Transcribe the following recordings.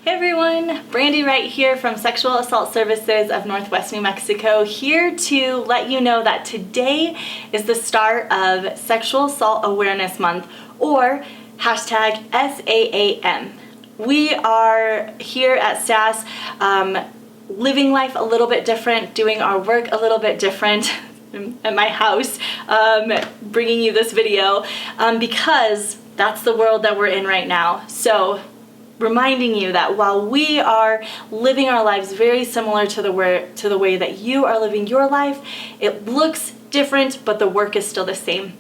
Hey everyone, Brandy right here from Sexual Assault Services of Northwest New Mexico, here to let you know that today is the start of Sexual Assault Awareness Month, or hashtag SAAM. We are here at SAS living life a little bit different, doing our work a little bit different at my house, bringing you this video because that's the world that we're in right now. So reminding you that while we are living our lives very similar to the way that you are living your life, it looks different, but the work is still the same.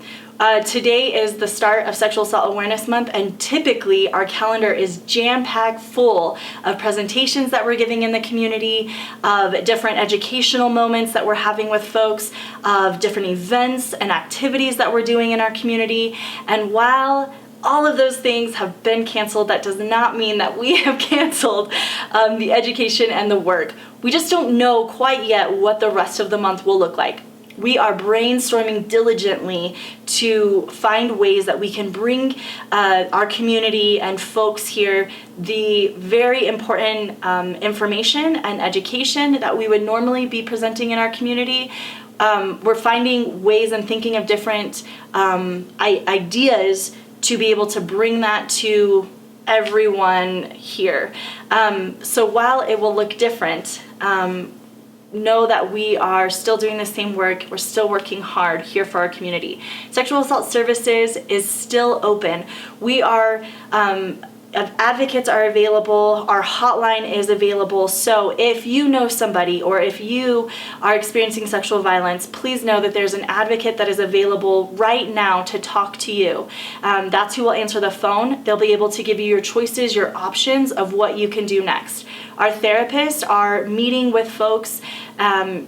Today is the start of Sexual Assault Awareness Month, and typically our calendar is jam-packed full of presentations that we're giving in the community, of different educational moments that we're having with folks, of different events and activities that we're doing in our community. And while all of those things have been canceled, that does not mean that we have canceled the education and the work. We just don't know quite yet what the rest of the month will look like. We are brainstorming diligently to find ways that we can bring our community and folks here the very important information and education that we would normally be presenting in our community. We're finding ways and thinking of different ideas to be able to bring that to everyone here. So while it will look different, know that we are still doing the same work. We're still working hard here for our community. Sexual Assault Services is still open. We are, advocates are available, our hotline is available, so if you know somebody or if you are experiencing sexual violence, please know that there's an advocate that is available right now to talk to you. That's who will answer the phone. They'll be able to give you your choices, your options of what you can do next. Our therapists are meeting with folks to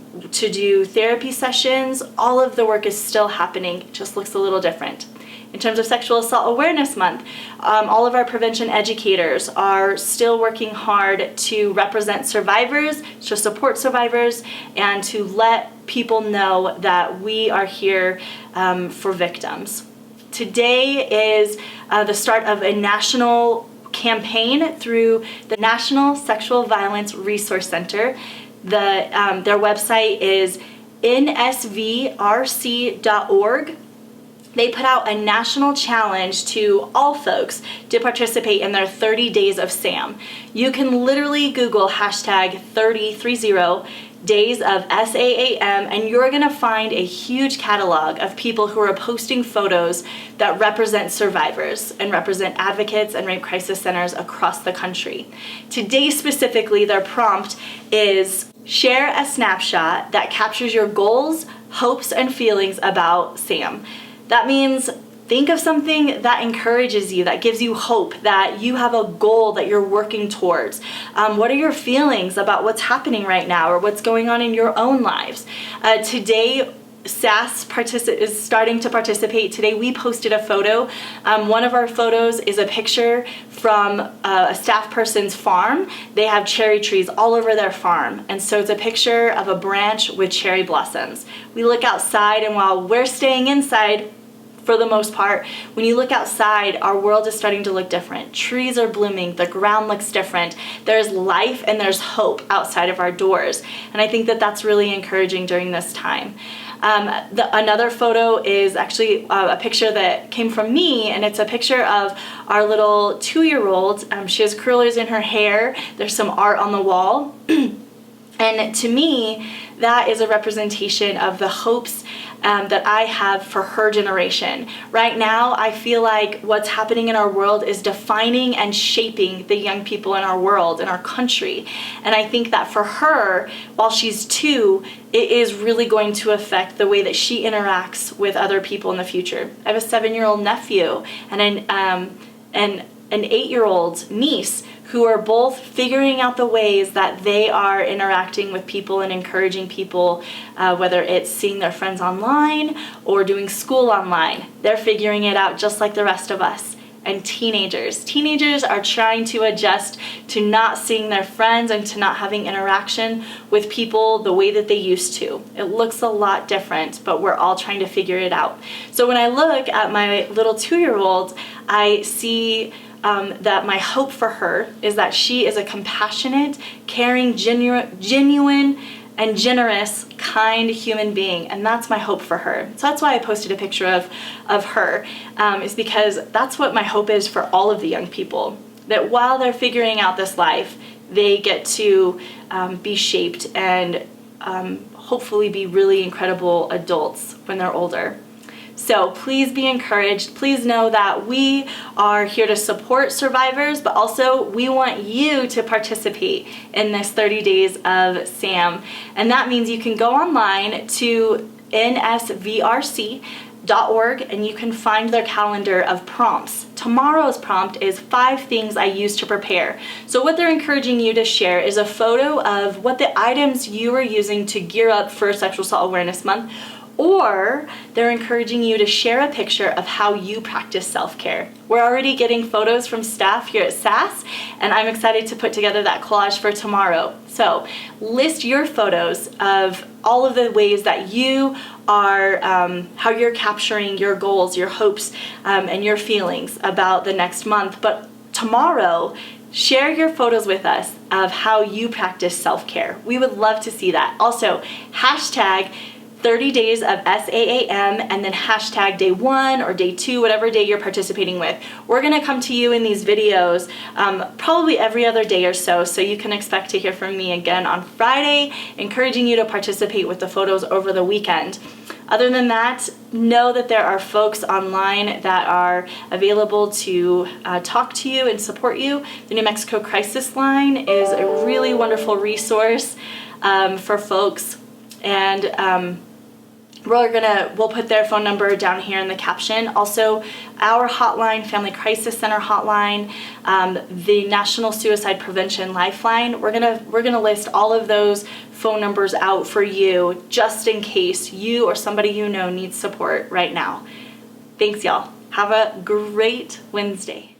do therapy sessions. All of the work is still happening, it just looks a little different. In terms of Sexual Assault Awareness Month, all of our prevention educators are still working hard to represent survivors, to support survivors, and to let people know that we are here for victims. Today is the start of a national campaign through the National Sexual Violence Resource Center. Their website is nsvrc.org. They put out a national challenge to all folks to participate in their 30 days of SAM. You can literally Google hashtag 30 days of SAAM, and you're gonna find a huge catalog of people who are posting photos that represent survivors and represent advocates and rape crisis centers across the country. Today specifically, their prompt is share a snapshot that captures your goals, hopes, and feelings about SAM. That means think of something that encourages you, that gives you hope, that you have a goal that you're working towards. What are your feelings about what's happening right now or what's going on in your own lives? Today, SAS is starting to participate. Today we posted a photo. One of our photos is a picture from a staff person's farm. They have cherry trees all over their farm, and so it's a picture of a branch with cherry blossoms. We look outside, and while we're staying inside for the most part, when you look outside, our world is starting to look different. Trees are blooming, the ground looks different. There's life and there's hope outside of our doors, and I think that that's really encouraging during this time. Another photo is actually a picture that came from me, and it's a picture of our little 2-year-old. She has curlers in her hair. There's some art on the wall. And to me, that is a representation of the hopes that I have for her generation. Right now, I feel like what's happening in our world is defining and shaping the young people in our world, in our country. And I think that for her, while she's 2, it is really going to affect the way that she interacts with other people in the future. I have a 7-year-old nephew and an 8-year-old niece who are both figuring out the ways that they are interacting with people and encouraging people, whether it's seeing their friends online or doing school online. They're figuring it out just like the rest of us. And teenagers are trying to adjust to not seeing their friends and to not having interaction with people the way that they used to. It looks a lot different, but we're all trying to figure it out. So when I look at my little 2-year-old, I see that my hope for her is that she is a compassionate, caring, genuine, and generous, kind human being, and that's my hope for her. So that's why I posted a picture of her, is because that's what my hope is for all of the young people, that while they're figuring out this life, they get to be shaped and hopefully be really incredible adults when they're older. So please be encouraged. Please know that we are here to support survivors, but also we want you to participate in this 30 days of SAM. And that means you can go online to nsvrc.org and you can find their calendar of prompts. Tomorrow's prompt is 5 things I use to prepare. So what they're encouraging you to share is a photo of what the items you are using to gear up for Sexual Assault Awareness Month, or they're encouraging you to share a picture of how you practice self-care. We're already getting photos from staff here at SAS, and I'm excited to put together that collage for tomorrow. So list your photos of all of the ways that you are, how you're capturing your goals, your hopes, and your feelings about the next month. But tomorrow, share your photos with us of how you practice self-care. We would love to see that. Also, hashtag 30 days of SAAM, and then hashtag day 1 or day 2, whatever day you're participating with. We're gonna come to you in these videos probably every other day or so, so you can expect to hear from me again on Friday, encouraging you to participate with the photos over the weekend. Other than that, know that there are folks online that are available to talk to you and support you. The New Mexico Crisis Line is a really wonderful resource for folks, and we'll put their phone number down here in the caption. Also, our hotline, Family Crisis Center hotline, the National Suicide Prevention Lifeline. We're gonna list all of those phone numbers out for you, just in case you or somebody you know needs support right now. Thanks, y'all. Have a great Wednesday.